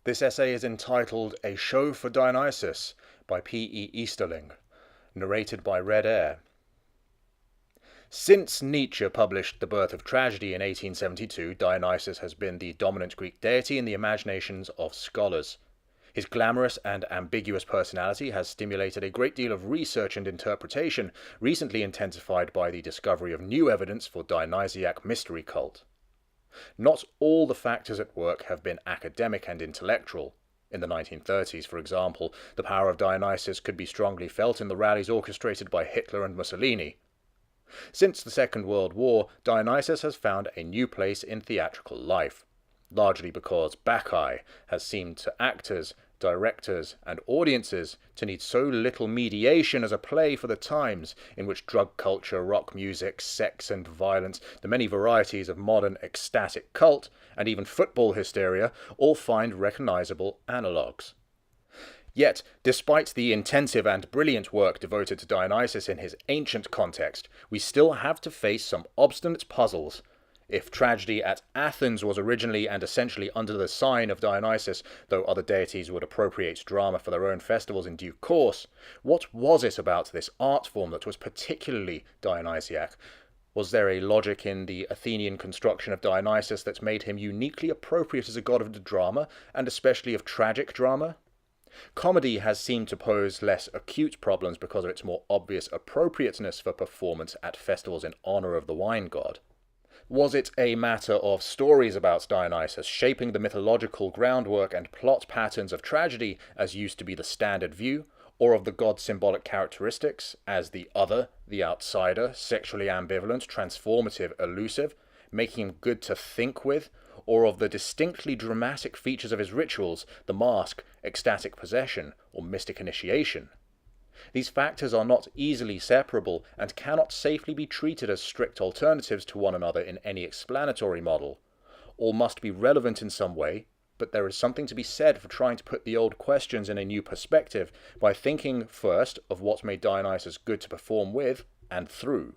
This essay is entitled A Show for Dionysus by P.E. Easterling, narrated by Red Air. Since Nietzsche published The Birth of Tragedy in 1872, Dionysus has been the dominant Greek deity in the imaginations of scholars. His glamorous and ambiguous personality has stimulated a great deal of research and interpretation, recently intensified by the discovery of new evidence for Dionysiac mystery cult. Not all the factors at work have been academic and intellectual. In the 1930s, for example, the power of Dionysus could be strongly felt in the rallies orchestrated by Hitler and Mussolini. Since the Second World War, Dionysus has found a new place in theatrical life, largely because Bacchae has seemed to actors, directors, and audiences to need so little mediation as a play for the times, in which drug culture, rock music, sex and violence, the many varieties of modern ecstatic cult, and even football hysteria all find recognizable analogues. Yet, despite the intensive and brilliant work devoted to Dionysus in his ancient context, we still have to face some obstinate puzzles. If tragedy at Athens was originally and essentially under the sign of Dionysus, though other deities would appropriate drama for their own festivals in due course, what was it about this art form that was particularly Dionysiac? Was there a logic in the Athenian construction of Dionysus that made him uniquely appropriate as a god of the drama, and especially of tragic drama? Comedy has seemed to pose less acute problems because of its more obvious appropriateness for performance at festivals in honor of the wine god. Was it a matter of stories about Dionysus shaping the mythological groundwork and plot patterns of tragedy as used to be the standard view, or of the god's symbolic characteristics as the other, the outsider, sexually ambivalent, transformative, elusive, making him good to think with, or of the distinctly dramatic features of his rituals, the mask, ecstatic possession, or mystic initiation? These factors are not easily separable and cannot safely be treated as strict alternatives to one another in any explanatory model. All must be relevant in some way, but there is something to be said for trying to put the old questions in a new perspective by thinking first of what made Dionysus good to perform with and through.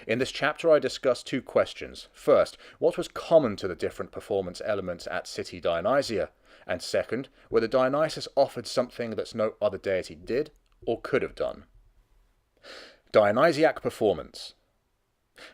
In this chapter I discuss two questions. First, what was common to the different performance elements at City Dionysia? And second, whether Dionysus offered something that no other deity did or could have done. Dionysiac performance.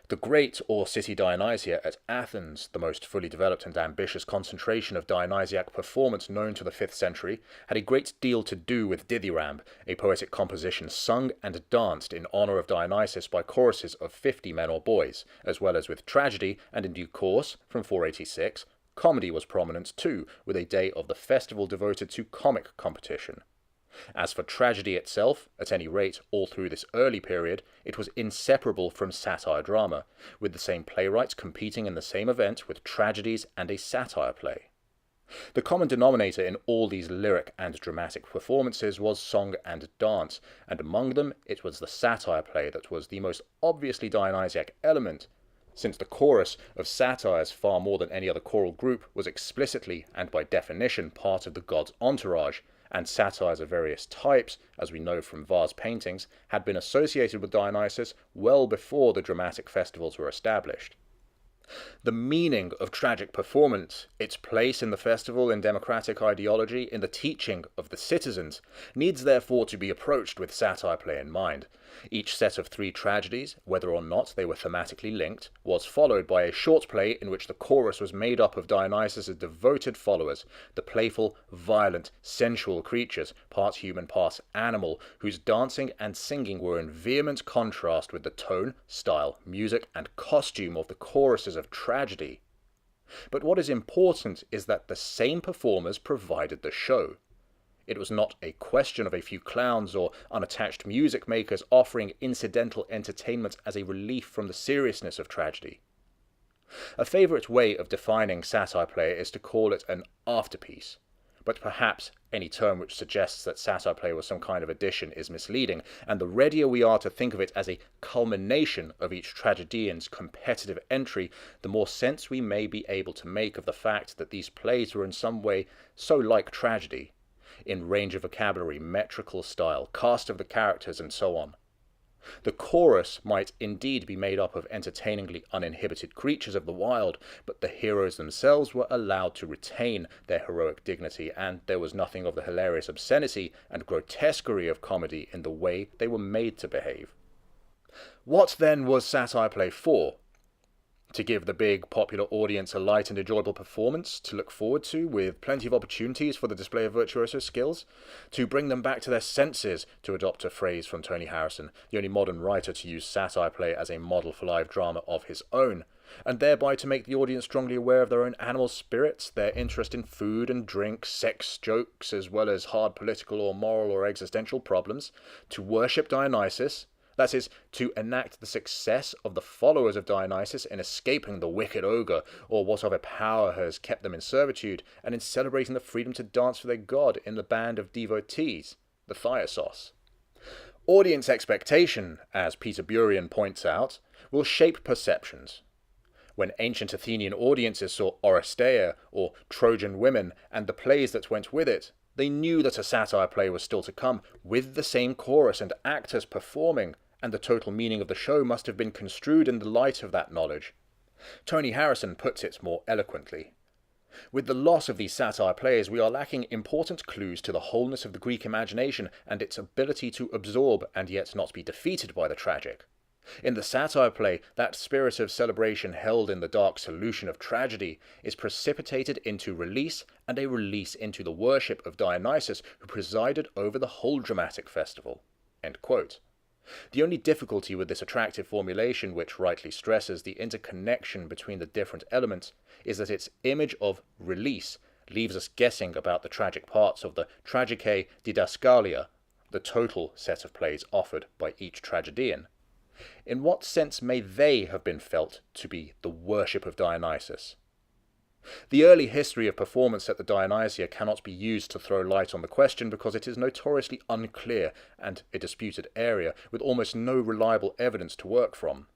The great or City Dionysia at Athens, the most fully developed and ambitious concentration of Dionysiac performance known to the 5th century, had a great deal to do with dithyramb, a poetic composition sung and danced in honor of Dionysus by choruses of 50 men or boys, as well as with tragedy, and in due course, from 486, comedy was prominent too, with a day of the festival devoted to comic competition. As for tragedy itself, at any rate all through this early period, it was inseparable from satire drama, with the same playwrights competing in the same event with tragedies and a satire play. The common denominator in all these lyric and dramatic performances was song and dance, and among them it was the satire play that was the most obviously Dionysiac element, since the chorus of satyrs far more than any other choral group was explicitly and by definition part of the god's entourage, and satyrs of various types, as we know from vase paintings, had been associated with Dionysus well before the dramatic festivals were established. The meaning of tragic performance, its place in the festival in democratic ideology, in the teaching of the citizens, needs therefore to be approached with satire play in mind. Each set of 3 tragedies, whether or not they were thematically linked, was followed by a short play in which the chorus was made up of Dionysus's devoted followers, the playful, violent, sensual creatures, part human, part animal, whose dancing and singing were in vehement contrast with the tone, style, music, and costume of the choruses of tragedy. But what is important is that the same performers provided the show. It was not a question of a few clowns or unattached music makers offering incidental entertainment as a relief from the seriousness of tragedy. A favourite way of defining satire play is to call it an afterpiece, but perhaps any term which suggests that satire play was some kind of addition is misleading, and the readier we are to think of it as a culmination of each tragedian's competitive entry, the more sense we may be able to make of the fact that these plays were in some way so like tragedy, in range of vocabulary, metrical style, cast of the characters, and so on. The chorus might indeed be made up of entertainingly uninhibited creatures of the wild, but the heroes themselves were allowed to retain their heroic dignity, and there was nothing of the hilarious obscenity and grotesquerie of comedy in the way they were made to behave. What then was satire play for? To give the big, popular audience a light and enjoyable performance to look forward to, with plenty of opportunities for the display of virtuoso skills? To bring them back to their senses, to adopt a phrase from Tony Harrison, the only modern writer to use satire play as a model for live drama of his own, and thereby to make the audience strongly aware of their own animal spirits, their interest in food and drink, sex jokes, as well as hard political or moral or existential problems, to worship Dionysus, that is, to enact the success of the followers of Dionysus in escaping the wicked ogre, or whatever power has kept them in servitude, and in celebrating the freedom to dance for their god in the band of devotees, the Thyosos. Audience expectation, as Peter Burian points out, will shape perceptions. When ancient Athenian audiences saw Oresteia, or Trojan women, and the plays that went with it, they knew that a satire play was still to come, with the same chorus and actors performing, and the total meaning of the show must have been construed in the light of that knowledge. Tony Harrison puts it more eloquently. With the loss of these satire plays, we are lacking important clues to the wholeness of the Greek imagination and its ability to absorb and yet not be defeated by the tragic. In the satire play, that spirit of celebration held in the dark solution of tragedy is precipitated into release, and a release into the worship of Dionysus, who presided over the whole dramatic festival." End quote. The only difficulty with this attractive formulation, which rightly stresses the interconnection between the different elements, is that its image of release leaves us guessing about the tragic parts of the tragicae didaskalia, the total set of plays offered by each tragedian. In what sense may they have been felt to be the worship of Dionysus? The early history of performance at the Dionysia cannot be used to throw light on the question because it is notoriously unclear and a disputed area, with almost no reliable evidence to work from.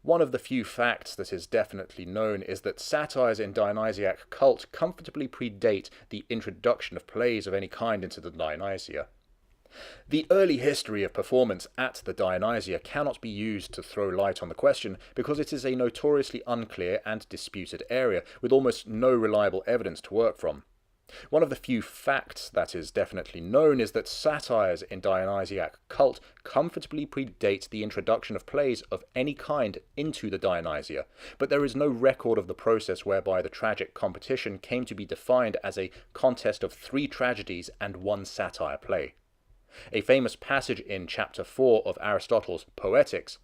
One of the few facts that is definitely known is that satires in Dionysiac cult comfortably predate the introduction of plays of any kind into the Dionysia. The early history of performance at the Dionysia cannot be used to throw light on the question because it is a notoriously unclear and disputed area, with almost no reliable evidence to work from. One of the few facts that is definitely known is that satires in Dionysiac cult comfortably predate the introduction of plays of any kind into the Dionysia, but there is no record of the process whereby the tragic competition came to be defined as a contest of 3 tragedies and 1 satire play. A famous passage in Chapter 4 of Aristotle's Poetics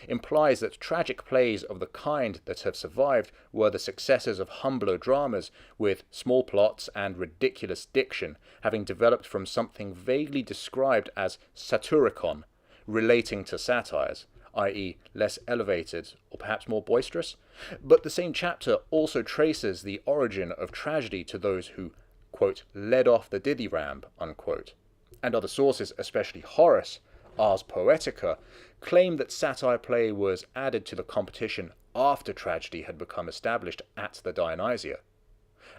implies that tragic plays of the kind that have survived were the successors of humbler dramas, with small plots and ridiculous diction, having developed from something vaguely described as satyricon, relating to satires, i.e. less elevated or perhaps more boisterous. But the same chapter also traces the origin of tragedy to those who, quote, led off the dithyramb, unquote. And other sources, especially Horace, Ars Poetica, claim that satire play was added to the competition after tragedy had become established at the Dionysia.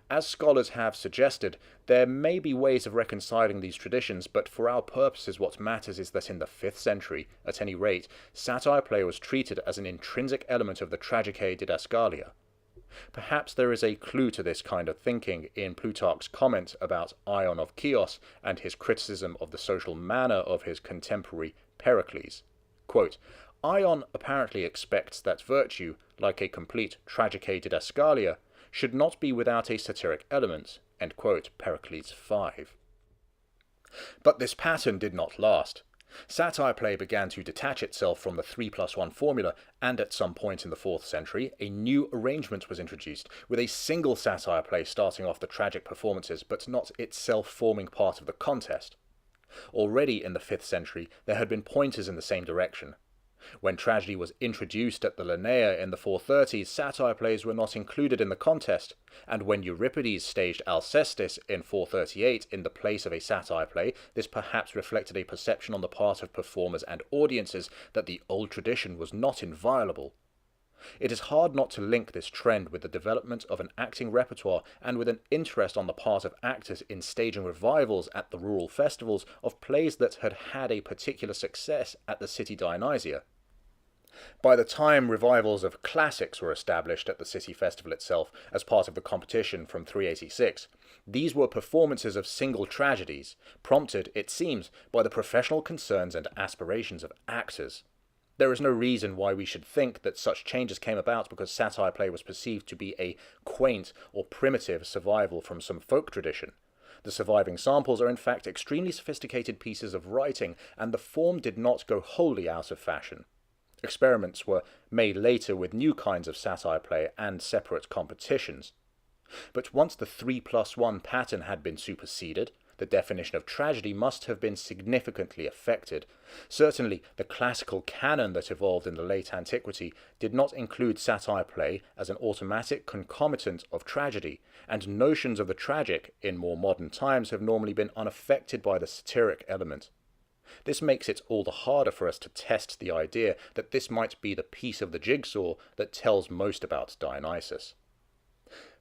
As scholars have suggested, there may be ways of reconciling these traditions, but for our purposes what matters is that in the 5th century, at any rate, satire play was treated as an intrinsic element of the tragicae didaskalia. Perhaps there is a clue to this kind of thinking in Plutarch's comment about Ion of Chios and his criticism of the social manner of his contemporary Pericles. Quote, Ion apparently expects that virtue, like a complete tragicae didaskalia, should not be without a satiric element. End quote, Pericles 5. But this pattern did not last. Satire play began to detach itself from the 3+1 formula, and at some point in the 4th century, a new arrangement was introduced, with a single satire play starting off the tragic performances, but not itself forming part of the contest. Already in the 5th century, there had been pointers in the same direction. When tragedy was introduced at the Lenaea in the 430s, satire plays were not included in the contest, and when Euripides staged Alcestis in 438 in the place of a satire play, this perhaps reflected a perception on the part of performers and audiences that the old tradition was not inviolable. It is hard not to link this trend with the development of an acting repertoire and with an interest on the part of actors in staging revivals at the rural festivals of plays that had had a particular success at the city Dionysia. By the time revivals of classics were established at the city festival itself as part of the competition from 386, these were performances of single tragedies, prompted, it seems, by the professional concerns and aspirations of actors. There is no reason why we should think that such changes came about because satire play was perceived to be a quaint or primitive survival from some folk tradition. The surviving samples are in fact extremely sophisticated pieces of writing, and the form did not go wholly out of fashion. Experiments were made later with new kinds of satire play and separate competitions. But once the 3+1 pattern had been superseded, the definition of tragedy must have been significantly affected. Certainly, the classical canon that evolved in the late antiquity did not include satire play as an automatic concomitant of tragedy, and notions of the tragic in more modern times have normally been unaffected by the satiric element. This makes it all the harder for us to test the idea that this might be the piece of the jigsaw that tells most about Dionysus.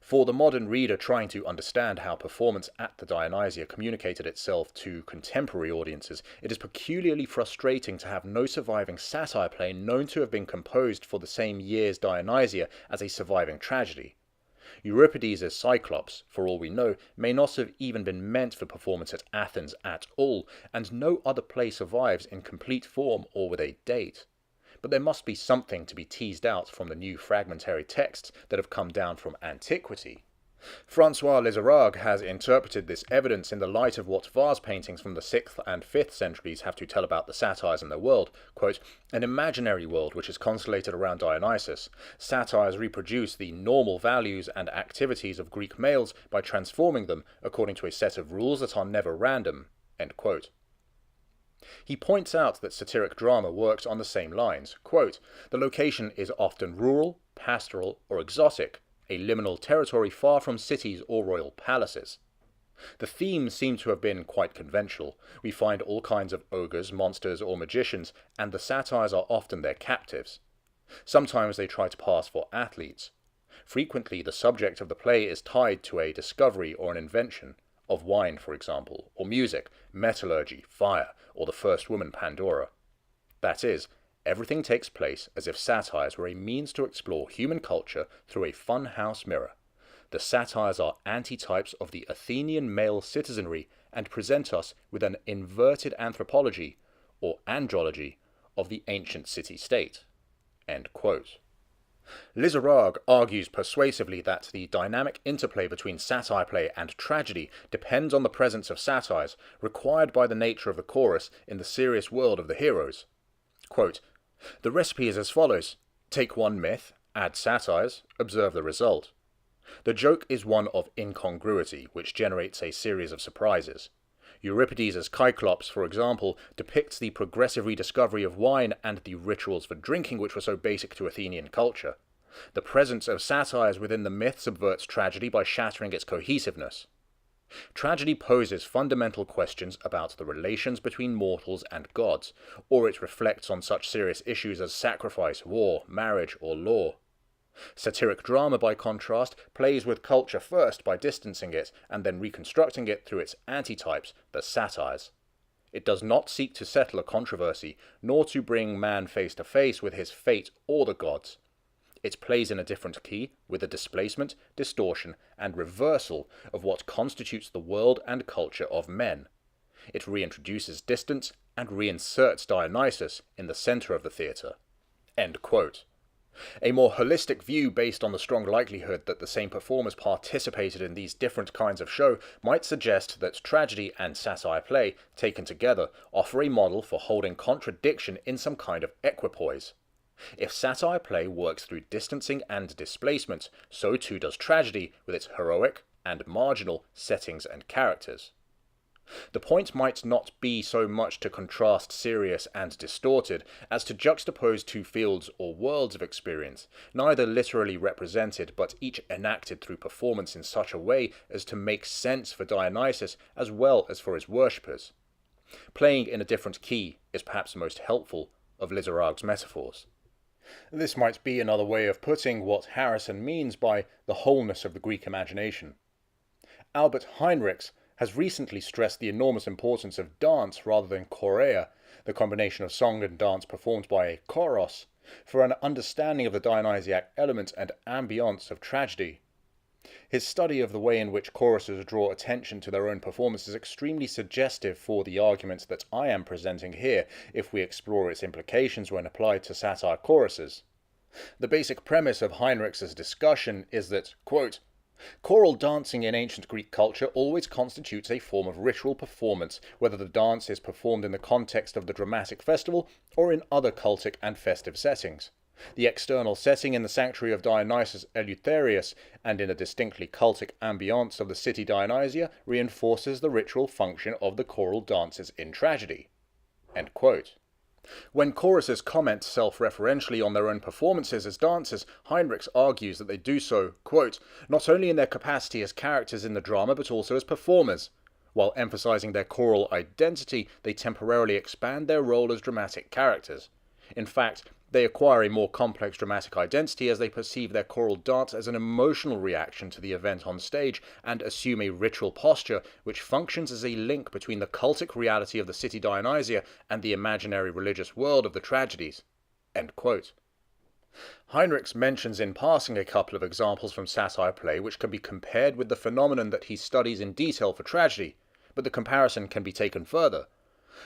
For the modern reader trying to understand how performance at the Dionysia communicated itself to contemporary audiences, it is peculiarly frustrating to have no surviving satire play known to have been composed for the same year's Dionysia as a surviving tragedy. Euripides' Cyclops, for all we know, may not have even been meant for performance at Athens at all, and no other play survives in complete form or with a date. But there must be something to be teased out from the new fragmentary texts that have come down from antiquity. Francois Lizarrague has interpreted this evidence in the light of what vase paintings from the 6th and 5th centuries have to tell about the satyrs and their world. Quote, an imaginary world which is constellated around Dionysus. Satyrs reproduce the normal values and activities of Greek males by transforming them according to a set of rules that are never random. End quote. He points out that satiric drama works on the same lines. Quote, the location is often rural, pastoral, or exotic, a liminal territory far from cities or royal palaces. The themes seem to have been quite conventional. We find all kinds of ogres, monsters, or magicians, and the satyrs are often their captives. Sometimes they try to pass for athletes. Frequently the subject of the play is tied to a discovery or an invention, of wine, for example, or music, metallurgy, fire, or the first woman Pandora. That is, everything takes place as if satires were a means to explore human culture through a funhouse mirror. The satyrs are antitypes of the Athenian male citizenry and present us with an inverted anthropology, or andrology, of the ancient city-state. End quote. Lizarrague argues persuasively that the dynamic interplay between satire play and tragedy depends on the presence of satyrs, required by the nature of the chorus in the serious world of the heroes. Quote, the recipe is as follows. Take one myth, add satyrs, observe the result. The joke is one of incongruity, which generates a series of surprises. Euripides' Cyclops, for example, depicts the progressive rediscovery of wine and the rituals for drinking which were so basic to Athenian culture. The presence of satyrs within the myth subverts tragedy by shattering its cohesiveness. Tragedy poses fundamental questions about the relations between mortals and gods, or it reflects on such serious issues as sacrifice, war, marriage, or law. Satiric drama, by contrast, plays with culture first by distancing it and then reconstructing it through its antitypes, the satyrs. It does not seek to settle a controversy, nor to bring man face to face with his fate or the gods. It plays in a different key, with a displacement, distortion, and reversal of what constitutes the world and culture of men. It reintroduces distance and reinserts Dionysus in the centre of the theatre. End quote. A more holistic view based on the strong likelihood that the same performers participated in these different kinds of show might suggest that tragedy and satire play, taken together, offer a model for holding contradiction in some kind of equipoise. If satire play works through distancing and displacement, so too does tragedy with its heroic and marginal settings and characters. The point might not be so much to contrast serious and distorted as to juxtapose two fields or worlds of experience, neither literally represented but each enacted through performance in such a way as to make sense for Dionysus as well as for his worshippers. Playing in a different key is perhaps the most helpful of Lizarrague's metaphors. This might be another way of putting what Harrison means by the wholeness of the Greek imagination. Albert Heinrichs has recently stressed the enormous importance of dance rather than chorea, the combination of song and dance performed by a choros, for an understanding of the Dionysiac element and ambience of tragedy. His study of the way in which choruses draw attention to their own performance is extremely suggestive for the argument that I am presenting here if we explore its implications when applied to satire choruses. The basic premise of Heinrichs' discussion is that, quote, choral dancing in ancient Greek culture always constitutes a form of ritual performance, whether the dance is performed in the context of the dramatic festival or in other cultic and festive settings. The external setting in the sanctuary of Dionysus Eleutherius and in a distinctly cultic ambience of the city Dionysia reinforces the ritual function of the choral dances in tragedy. End quote. When choruses comment self-referentially on their own performances as dancers, Heinrichs argues that they do so, quote, not only in their capacity as characters in the drama but also as performers. While emphasizing their choral identity, they temporarily expand their role as dramatic characters. In fact, they acquire a more complex dramatic identity as they perceive their choral dance as an emotional reaction to the event on stage and assume a ritual posture which functions as a link between the cultic reality of the city Dionysia and the imaginary religious world of the tragedies. End quote. Heinrichs mentions in passing a couple of examples from satire play which can be compared with the phenomenon that he studies in detail for tragedy, but the comparison can be taken further.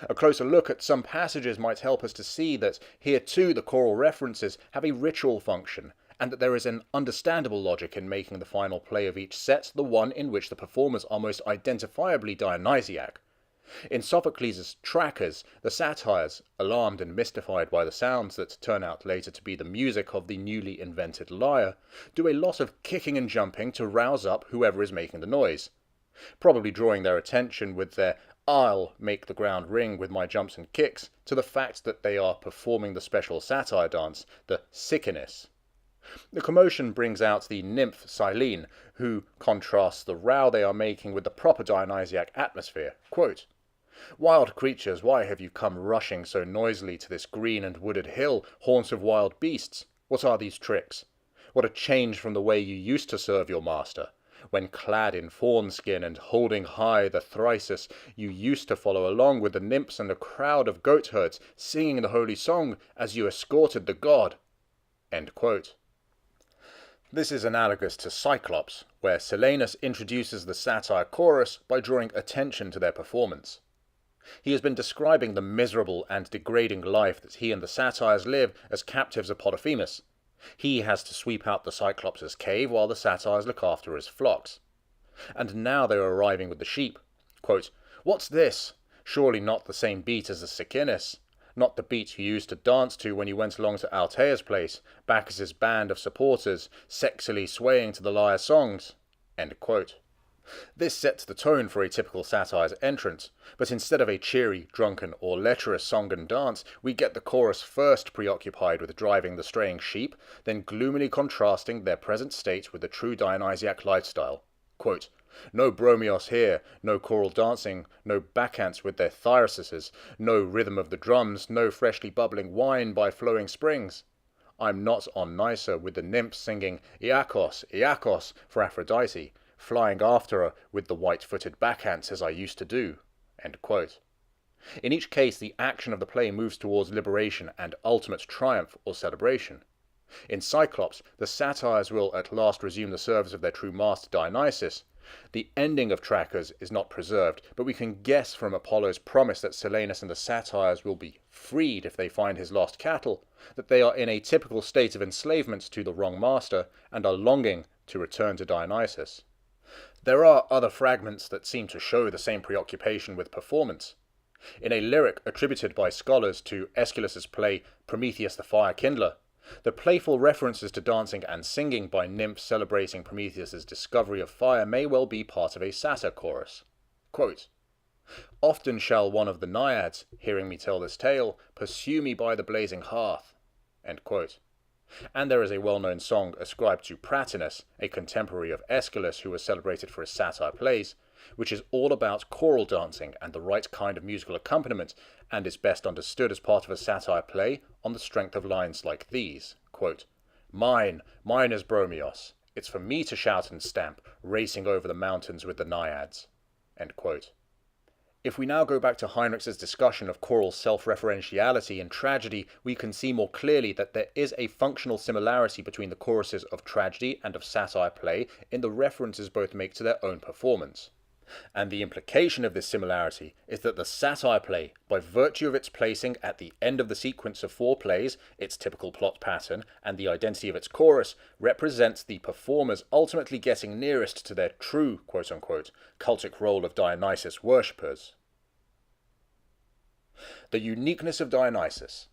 A closer look at some passages might help us to see that here too the choral references have a ritual function, and that there is an understandable logic in making the final play of each set the one in which the performers are most identifiably Dionysiac. In Sophocles' Trackers, the Satyrs, alarmed and mystified by the sounds that turn out later to be the music of the newly invented lyre, do a lot of kicking and jumping to rouse up whoever is making the noise, probably drawing their attention with their "I'll make the ground ring with my jumps and kicks" to the fact that they are performing the special satire dance, the Sicynis. The commotion brings out the nymph Silene, who contrasts the row they are making with the proper Dionysiac atmosphere. Quote, wild creatures, why have you come rushing so noisily to this green and wooded hill, haunts of wild beasts? What are these tricks? What a change from the way you used to serve your master! When clad in fawn skin and holding high the thrysus, you used to follow along with the nymphs and a crowd of goatherds, singing the holy song as you escorted the god. End quote. This is analogous to Cyclops, where Silenus introduces the satire chorus by drawing attention to their performance. He has been describing the miserable and degrading life that he and the satyrs live as captives of Polyphemus. He has to sweep out the Cyclops' cave while the satyrs look after his flocks. And now they are arriving with the sheep. Quote, what's this? Surely not the same beat as the Sicynis. Not the beat you used to dance to when you went along to Altea's place, Bacchus's band of supporters, sexily swaying to the lyre songs. End quote. This sets the tone for a typical satyr's entrance, but instead of a cheery, drunken, or lecherous song and dance, we get the chorus first preoccupied with driving the straying sheep, then gloomily contrasting their present state with the true Dionysiac lifestyle. Quote, no bromios here, no choral dancing, no bacchantes with their thyruses, no rhythm of the drums, no freshly bubbling wine by flowing springs. I'm not on Nysa with the nymphs singing Iacchos, Iacchos for Aphrodite, flying after her with the white-footed bacchantes as I used to do. End quote. In each case, the action of the play moves towards liberation and ultimate triumph or celebration. In Cyclops, the satyrs will at last resume the service of their true master Dionysus. The ending of Trackers is not preserved, but we can guess from Apollo's promise that Silenus and the satyrs will be freed if they find his lost cattle, that they are in a typical state of enslavement to the wrong master and are longing to return to Dionysus. There are other fragments that seem to show the same preoccupation with performance. In a lyric attributed by scholars to Aeschylus's play Prometheus the Fire Kindler, the playful references to dancing and singing by nymphs celebrating Prometheus's discovery of fire may well be part of a satyr chorus. Quote, often shall one of the naiads, hearing me tell this tale, pursue me by the blazing hearth. End quote. And there is a well-known song ascribed to Pratinus, a contemporary of Aeschylus who was celebrated for his satire plays, which is all about choral dancing and the right kind of musical accompaniment, and is best understood as part of a satire play on the strength of lines like these, quote, mine is Bromios. It's for me to shout and stamp, racing over the mountains with the naiads. End quote. If we now go back to Heinrich's discussion of choral self-referentiality in tragedy, we can see more clearly that there is a functional similarity between the choruses of tragedy and of satire play in the references both make to their own performance. And the implication of this similarity is that the satire play, by virtue of its placing at the end of the sequence of 4 plays, its typical plot pattern, and the identity of its chorus, represents the performers ultimately getting nearest to their true, quote-unquote, cultic role of Dionysus worshippers. The uniqueness of Dionysus.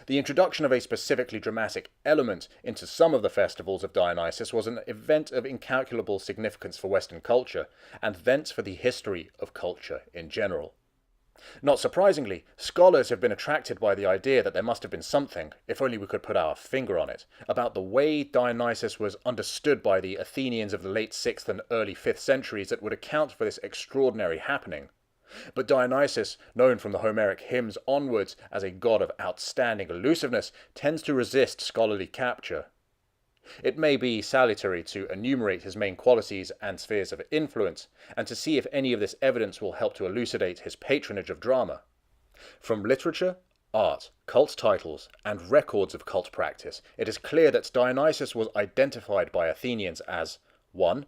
The introduction of a specifically dramatic element into some of the festivals of Dionysus was an event of incalculable significance for Western culture, and thence for the history of culture in general. Not surprisingly, scholars have been attracted by the idea that there must have been something, if only we could put our finger on it, about the way Dionysus was understood by the Athenians of the late 6th and early 5th centuries that would account for this extraordinary happening. But Dionysus, known from the Homeric hymns onwards as a god of outstanding elusiveness, tends to resist scholarly capture. It may be salutary to enumerate his main qualities and spheres of influence, and to see if any of this evidence will help to elucidate his patronage of drama. From literature, art, cult titles, and records of cult practice, it is clear that Dionysus was identified by Athenians as 1.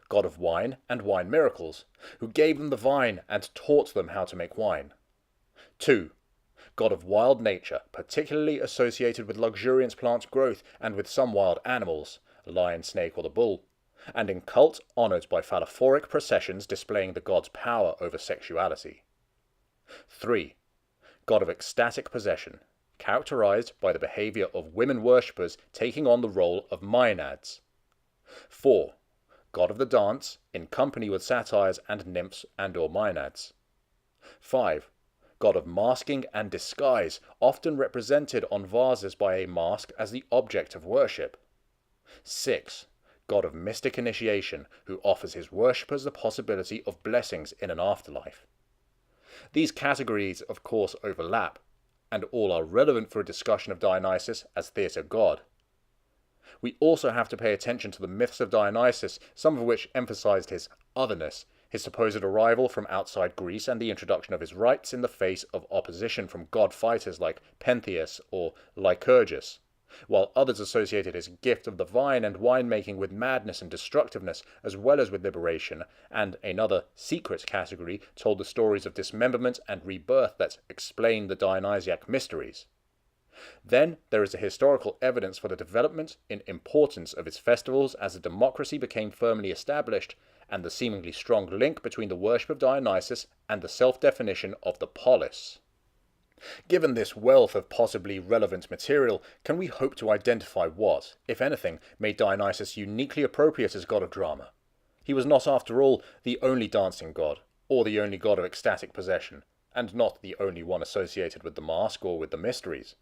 God of wine and wine miracles, who gave them the vine and taught them how to make wine. 2. God of wild nature, particularly associated with luxuriant plant growth and with some wild animals, a lion, snake, or the bull, and in cult honoured by phallophoric processions displaying the god's power over sexuality. 3. God of ecstatic possession, characterized by the behaviour of women worshippers taking on the role of maenads. 4. God of the dance, in company with satyrs and nymphs and/or maenads. 5. God of masking and disguise, often represented on vases by a mask as the object of worship. 6. God of mystic initiation, who offers his worshippers the possibility of blessings in an afterlife. These categories, of course, overlap, and all are relevant for a discussion of Dionysus as theatre god. We also have to pay attention to the myths of Dionysus, some of which emphasized his otherness, his supposed arrival from outside Greece, and the introduction of his rites in the face of opposition from god-fighters like Pentheus or Lycurgus, while others associated his gift of the vine and winemaking with madness and destructiveness, as well as with liberation, and another secret category told the stories of dismemberment and rebirth that explain the Dionysiac mysteries. Then there is the historical evidence for the development in importance of its festivals as the democracy became firmly established, and the seemingly strong link between the worship of Dionysus and the self-definition of the polis. Given this wealth of possibly relevant material, can we hope to identify what, if anything, made Dionysus uniquely appropriate as god of drama? He was not, after all, the only dancing god, or the only god of ecstatic possession, and not the only one associated with the mask or with the mysteries.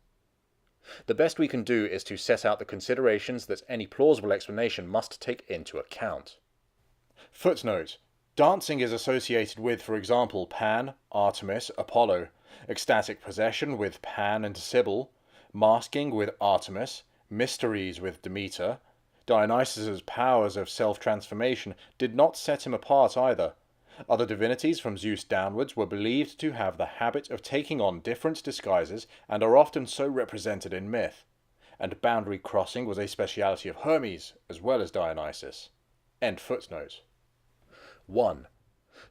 The best we can do is to set out the considerations that any plausible explanation must take into account. Footnote. Dancing is associated with, for example, Pan, Artemis, Apollo, ecstatic possession with Pan and Cybele, masking with Artemis, mysteries with Demeter. Dionysus's powers of self-transformation did not set him apart either. Other divinities from Zeus downwards were believed to have the habit of taking on different disguises and are often so represented in myth, and boundary crossing was a speciality of Hermes as well as Dionysus. End footnote. 1.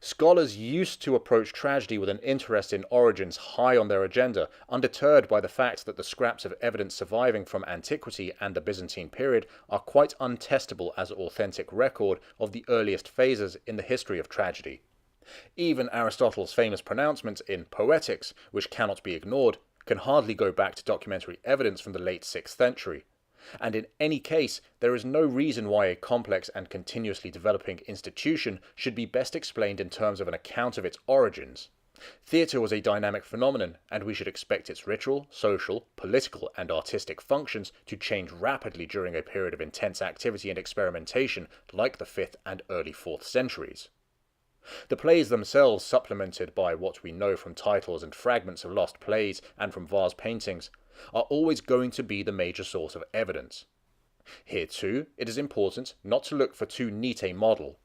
Scholars used to approach tragedy with an interest in origins high on their agenda, undeterred by the fact that the scraps of evidence surviving from antiquity and the Byzantine period are quite untestable as authentic record of the earliest phases in the history of tragedy. Even Aristotle's famous pronouncement in Poetics, which cannot be ignored, can hardly go back to documentary evidence from the late 6th century. And in any case, there is no reason why a complex and continuously developing institution should be best explained in terms of an account of its origins. Theatre was a dynamic phenomenon, and we should expect its ritual, social, political, and artistic functions to change rapidly during a period of intense activity and experimentation like the 5th and early 4th centuries. The plays themselves, supplemented by what we know from titles and fragments of lost plays and from vase paintings, are always going to be the major source of evidence. Here too, it is important not to look for too neat a model.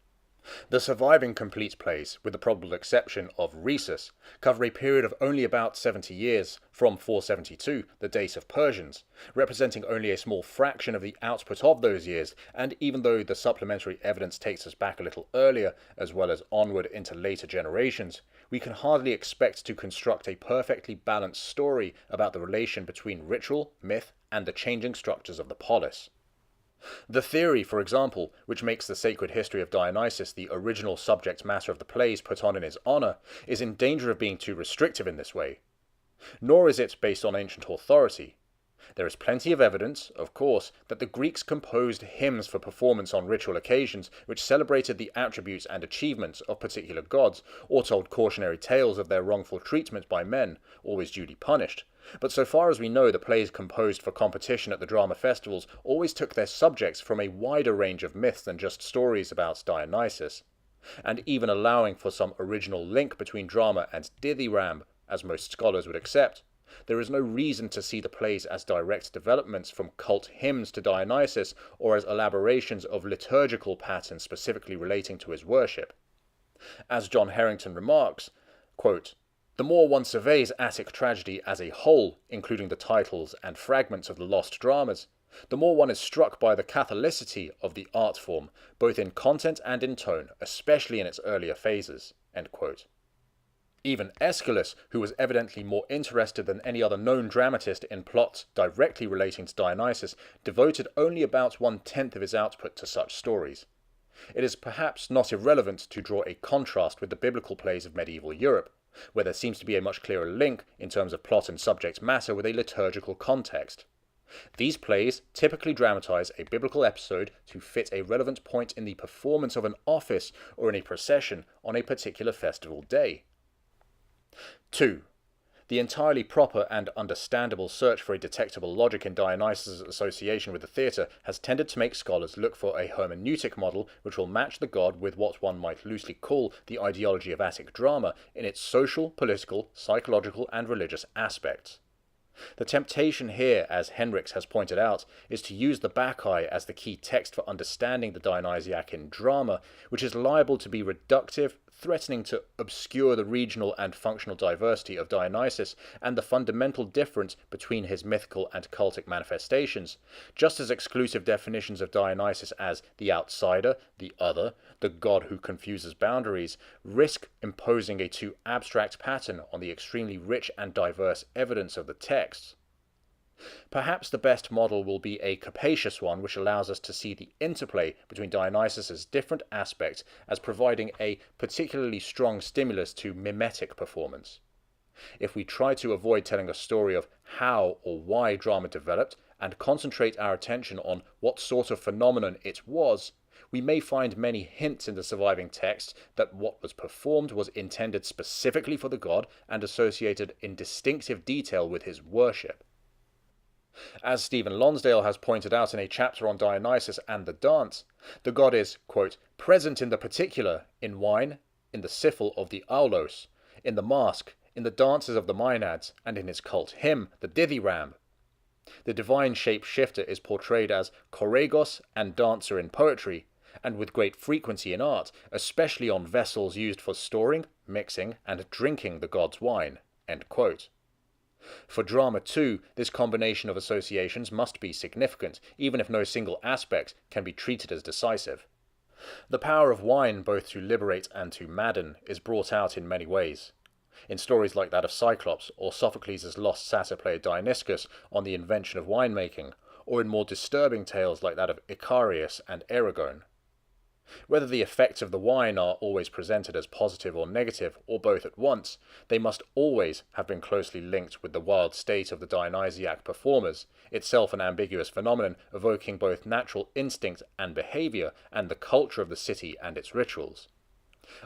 The surviving complete plays, with the probable exception of Rhesus, cover a period of only about 70 years, from 472, the date of Persians, representing only a small fraction of the output of those years, and even though the supplementary evidence takes us back a little earlier, as well as onward into later generations, we can hardly expect to construct a perfectly balanced story about the relation between ritual, myth, and the changing structures of the polis. The theory, for example, which makes the sacred history of Dionysus the original subject matter of the plays put on in his honour, is in danger of being too restrictive in this way. Nor is it based on ancient authority. There is plenty of evidence, of course, that the Greeks composed hymns for performance on ritual occasions which celebrated the attributes and achievements of particular gods, or told cautionary tales of their wrongful treatment by men, always duly punished. But so far as we know, the plays composed for competition at the drama festivals always took their subjects from a wider range of myths than just stories about Dionysus. And even allowing for some original link between drama and dithyramb, as most scholars would accept, there is no reason to see the plays as direct developments from cult hymns to Dionysus or as elaborations of liturgical patterns specifically relating to his worship. As John Harrington remarks, quote, "The more one surveys Attic tragedy as a whole, including the titles and fragments of the lost dramas, the more one is struck by the catholicity of the art form, both in content and in tone, especially in its earlier phases." End quote. Even Aeschylus, who was evidently more interested than any other known dramatist in plots directly relating to Dionysus, devoted only about 1/10 of his output to such stories. It is perhaps not irrelevant to draw a contrast with the biblical plays of medieval Europe, where there seems to be a much clearer link in terms of plot and subject matter with a liturgical context. These plays typically dramatize a biblical episode to fit a relevant point in the performance of an office or in a procession on a particular festival day. 2. The entirely proper and understandable search for a detectable logic in Dionysus' association with the theatre has tended to make scholars look for a hermeneutic model which will match the god with what one might loosely call the ideology of Attic drama in its social, political, psychological, and religious aspects. The temptation here, as Henriks has pointed out, is to use the Bacchae as the key text for understanding the Dionysiacan drama, which is liable to be reductive, threatening to obscure the regional and functional diversity of Dionysus and the fundamental difference between his mythical and cultic manifestations, just as exclusive definitions of Dionysus as the outsider, the other, the god who confuses boundaries, risk imposing a too abstract pattern on the extremely rich and diverse evidence of the texts. Perhaps the best model will be a capacious one which allows us to see the interplay between Dionysus's different aspects as providing a particularly strong stimulus to mimetic performance. If we try to avoid telling a story of how or why drama developed and concentrate our attention on what sort of phenomenon it was, we may find many hints in the surviving texts that what was performed was intended specifically for the god and associated in distinctive detail with his worship. As Stephen Lonsdale has pointed out in a chapter on Dionysus and the dance, the god is, quote, present in the particular, in wine, in the siffle of the aulos, in the mask, in the dances of the Maenads, and in his cult hymn, the dithyramb. The divine shape-shifter is portrayed as choregos and dancer in poetry, and with great frequency in art, especially on vessels used for storing, mixing, and drinking the god's wine. End quote. For drama too, this combination of associations must be significant, even if no single aspect can be treated as decisive. The power of wine both to liberate and to madden is brought out in many ways. In stories like that of Cyclops, or Sophocles' lost satyr player Dionyscus on the invention of winemaking, or in more disturbing tales like that of Icarius and Eragon. Whether the effects of the wine are always presented as positive or negative, or both at once, they must always have been closely linked with the wild state of the Dionysiac performers, itself an ambiguous phenomenon evoking both natural instinct and behaviour and the culture of the city and its rituals.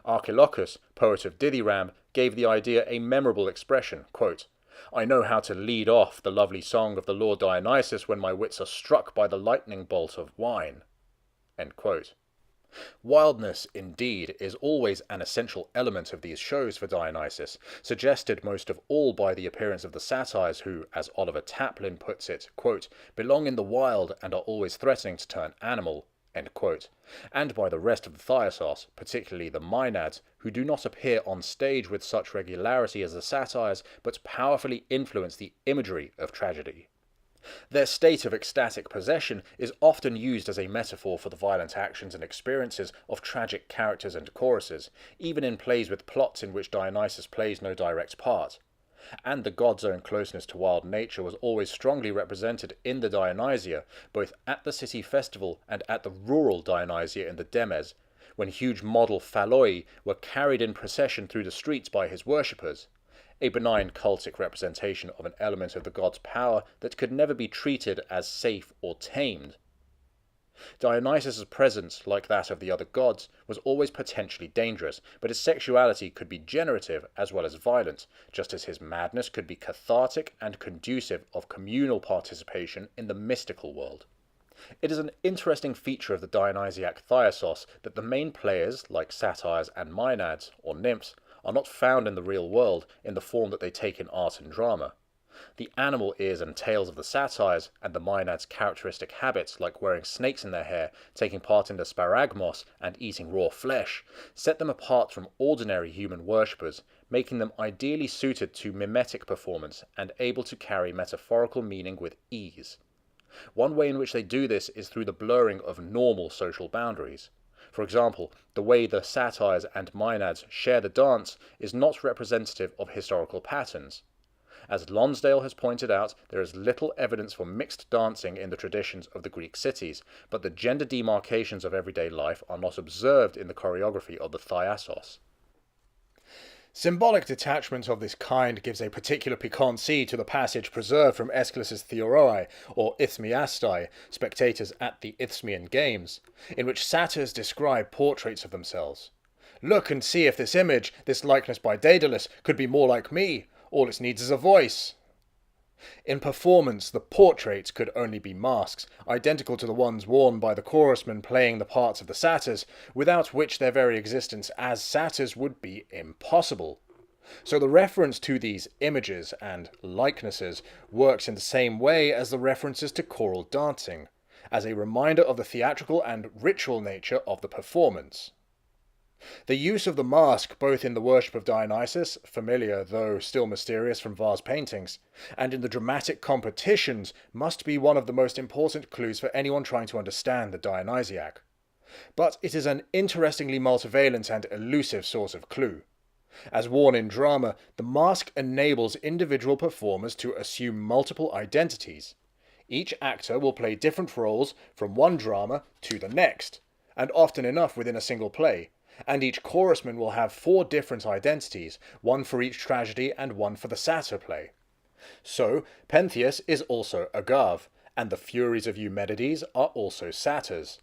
Archilochus, poet of Dithyramb, gave the idea a memorable expression, quote, I know how to lead off the lovely song of the Lord Dionysus when my wits are struck by the lightning bolt of wine. End quote. Wildness, indeed, is always an essential element of these shows for Dionysus, suggested most of all by the appearance of the Satyrs who, as Oliver Taplin puts it, quote, belong in the wild and are always threatening to turn animal, end quote, and by the rest of the Thyasos, particularly the Maenads, who do not appear on stage with such regularity as the Satyrs, but powerfully influence the imagery of tragedy. Their state of ecstatic possession is often used as a metaphor for the violent actions and experiences of tragic characters and choruses, even in plays with plots in which Dionysus plays no direct part. And the god's own closeness to wild nature was always strongly represented in the Dionysia, both at the city festival and at the rural Dionysia in the Demes, when huge model phalloi were carried in procession through the streets by his worshippers, a benign cultic representation of an element of the god's power that could never be treated as safe or tamed. Dionysus's presence, like that of the other gods, was always potentially dangerous, but his sexuality could be generative as well as violent, just as his madness could be cathartic and conducive of communal participation in the mystical world. It is an interesting feature of the Dionysiac Thyasos that the main players, like satyrs and maenads, or nymphs, are not found in the real world in the form that they take in art and drama. The animal ears and tails of the satyrs, and the maenads' characteristic habits like wearing snakes in their hair, taking part in the sparagmos, and eating raw flesh, set them apart from ordinary human worshippers, making them ideally suited to mimetic performance and able to carry metaphorical meaning with ease. One way in which they do this is through the blurring of normal social boundaries. For example, the way the satyrs and maenads share the dance is not representative of historical patterns. As Lonsdale has pointed out, there is little evidence for mixed dancing in the traditions of the Greek cities, but the gender demarcations of everyday life are not observed in the choreography of the Thyasos. Symbolic detachment of this kind gives a particular piquancy to the passage preserved from Aeschylus's Theoroi, or Isthmiastai, spectators at the Isthmian Games, in which satyrs describe portraits of themselves. Look and see if this image, this likeness by Daedalus, could be more like me. All it needs is a voice. In performance, the portraits could only be masks, identical to the ones worn by the chorusmen playing the parts of the satyrs, without which their very existence as satyrs would be impossible. So the reference to these images and likenesses works in the same way as the references to choral dancing, as a reminder of the theatrical and ritual nature of the performance. The use of the mask both in the worship of Dionysus, familiar though still mysterious from vase paintings, and in the dramatic competitions must be one of the most important clues for anyone trying to understand the Dionysiac. But it is an interestingly multivalent and elusive source of clue. As worn in drama, the mask enables individual performers to assume multiple identities. Each actor will play different roles from one drama to the next, and often enough within a single play, and each chorusman will have 4 different identities, one for each tragedy and one for the satyr play. So, Pentheus is also Agave, and the Furies of Eumenides are also satyrs.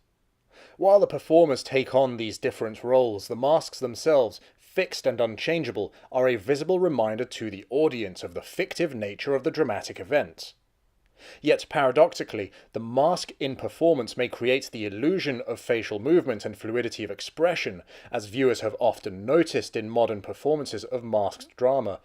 While the performers take on these different roles, the masks themselves, fixed and unchangeable, are a visible reminder to the audience of the fictive nature of the dramatic event. Yet paradoxically, the mask in performance may create the illusion of facial movement and fluidity of expression, as viewers have often noticed in modern performances of masked drama.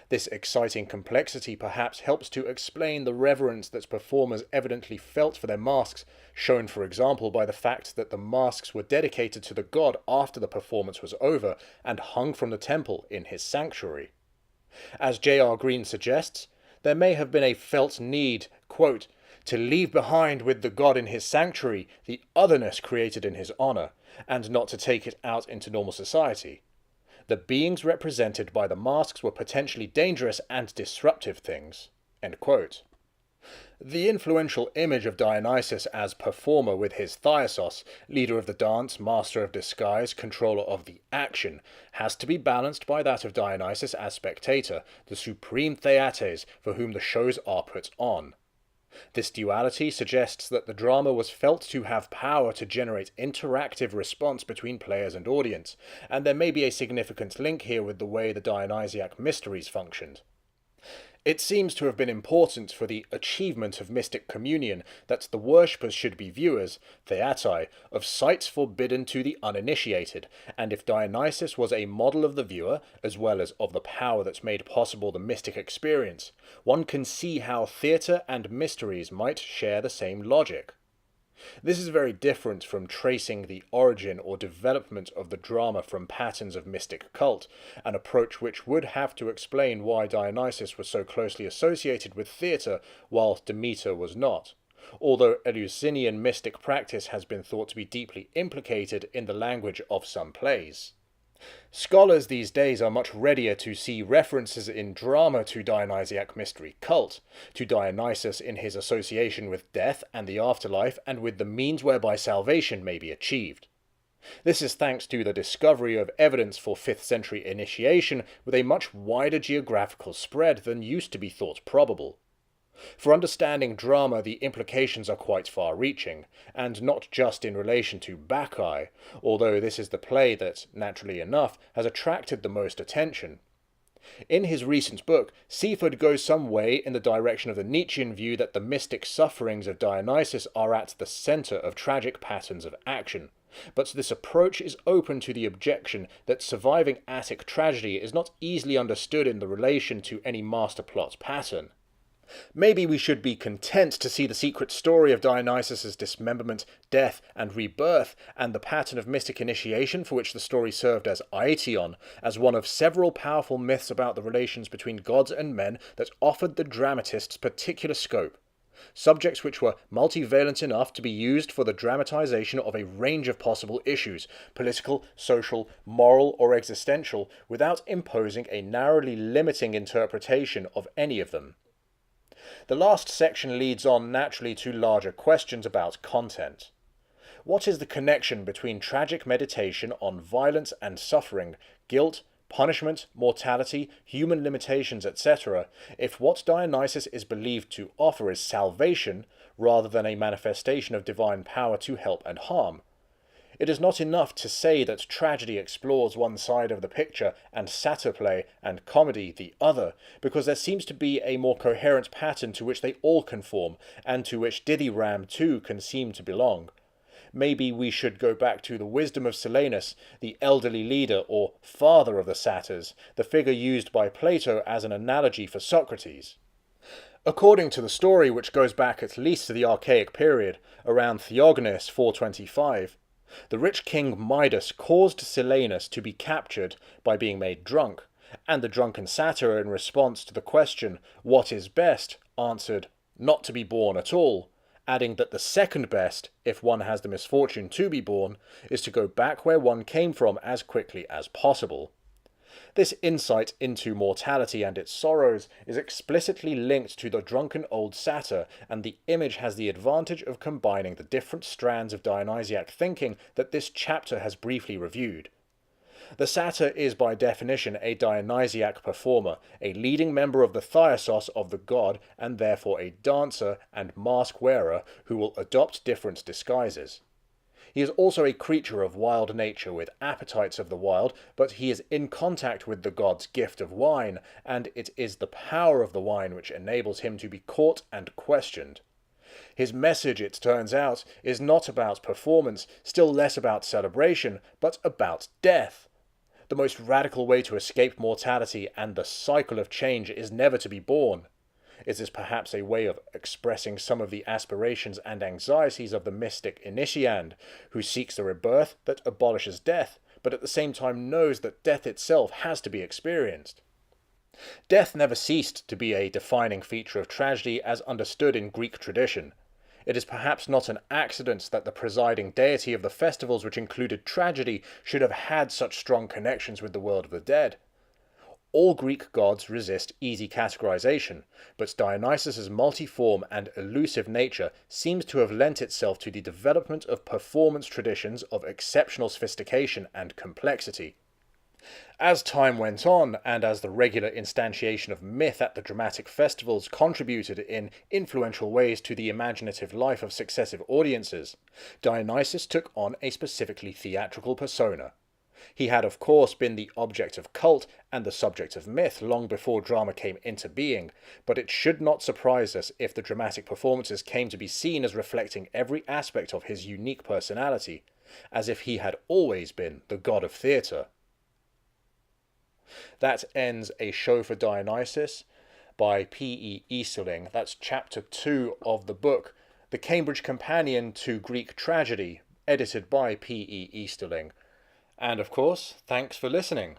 This exciting complexity perhaps helps to explain the reverence that performers evidently felt for their masks, shown for example by the fact that the masks were dedicated to the god after the performance was over and hung from the temple in his sanctuary. As J.R. Green suggests, there may have been a felt need, quote, to leave behind with the god in his sanctuary the otherness created in his honour, and not to take it out into normal society. The beings represented by the masks were potentially dangerous and disruptive things. End quote. The influential image of Dionysus as performer with his Thyasos, leader of the dance, master of disguise, controller of the action, has to be balanced by that of Dionysus as spectator, the supreme theates for whom the shows are put on. This duality suggests that the drama was felt to have power to generate interactive response between players and audience, and there may be a significant link here with the way the Dionysiac mysteries functioned. It seems to have been important for the achievement of mystic communion that the worshippers should be viewers, theatai, of sights forbidden to the uninitiated, and if Dionysus was a model of the viewer, as well as of the power that made possible the mystic experience, one can see how theatre and mysteries might share the same logic. This is very different from tracing the origin or development of the drama from patterns of mystic cult, an approach which would have to explain why Dionysus was so closely associated with theatre while Demeter was not, although Eleusinian mystic practice has been thought to be deeply implicated in the language of some plays. Scholars these days are much readier to see references in drama to Dionysiac mystery cult, to Dionysus in his association with death and the afterlife, and with the means whereby salvation may be achieved. This is thanks to the discovery of evidence for 5th century initiation with a much wider geographical spread than used to be thought probable. For understanding drama, the implications are quite far-reaching, and not just in relation to Bacchae, although this is the play that, naturally enough, has attracted the most attention. In his recent book, Seaford goes some way in the direction of the Nietzschean view that the mystic sufferings of Dionysus are at the centre of tragic patterns of action, but this approach is open to the objection that surviving Attic tragedy is not easily understood in the relation to any master plot pattern. Maybe we should be content to see the secret story of Dionysus's dismemberment, death, and rebirth, and the pattern of mystic initiation for which the story served as aition, as one of several powerful myths about the relations between gods and men that offered the dramatists particular scope. Subjects which were multivalent enough to be used for the dramatization of a range of possible issues, political, social, moral, or existential, without imposing a narrowly limiting interpretation of any of them. The last section leads on naturally to larger questions about content. What is the connection between tragic meditation on violence and suffering, guilt, punishment, mortality, human limitations, etc., if what Dionysus is believed to offer is salvation, rather than a manifestation of divine power to help and harm? It is not enough to say that tragedy explores one side of the picture and satyr play and comedy the other, because there seems to be a more coherent pattern to which they all conform, and to which Dithyramb too can seem to belong. Maybe we should go back to the wisdom of Silenus, the elderly leader or father of the satyrs, the figure used by Plato as an analogy for Socrates. According to the story, which goes back at least to the Archaic period, around Theognis 425, the rich king Midas caused Silenus to be captured by being made drunk, and the drunken satyr, in response to the question, "What is best?" answered, "Not to be born at all," adding that the second best, if one has the misfortune to be born, is to go back where one came from as quickly as possible. This insight into mortality and its sorrows is explicitly linked to the drunken old satyr, and the image has the advantage of combining the different strands of Dionysiac thinking that this chapter has briefly reviewed. The satyr is by definition a Dionysiac performer, a leading member of the thyrsos of the god, and therefore a dancer and mask wearer who will adopt different disguises. He is also a creature of wild nature with appetites of the wild, but he is in contact with the god's gift of wine, and it is the power of the wine which enables him to be caught and questioned. His message, it turns out, is not about performance, still less about celebration, but about death. The most radical way to escape mortality and the cycle of change is never to be born. It is perhaps a way of expressing some of the aspirations and anxieties of the mystic initiand, who seeks the rebirth that abolishes death, but at the same time knows that death itself has to be experienced. Death never ceased to be a defining feature of tragedy as understood in Greek tradition. It is perhaps not an accident that the presiding deity of the festivals which included tragedy should have had such strong connections with the world of the dead. All Greek gods resist easy categorization, but Dionysus's multiform and elusive nature seems to have lent itself to the development of performance traditions of exceptional sophistication and complexity. As time went on, and as the regular instantiation of myth at the dramatic festivals contributed in influential ways to the imaginative life of successive audiences, Dionysus took on a specifically theatrical persona. He had, of course, been the object of cult and the subject of myth long before drama came into being, but it should not surprise us if the dramatic performances came to be seen as reflecting every aspect of his unique personality, as if he had always been the god of theatre. That ends A Show for Dionysus by P.E. Easterling. That's chapter 2 of the book, The Cambridge Companion to Greek Tragedy, edited by P.E. Easterling. And of course, thanks for listening.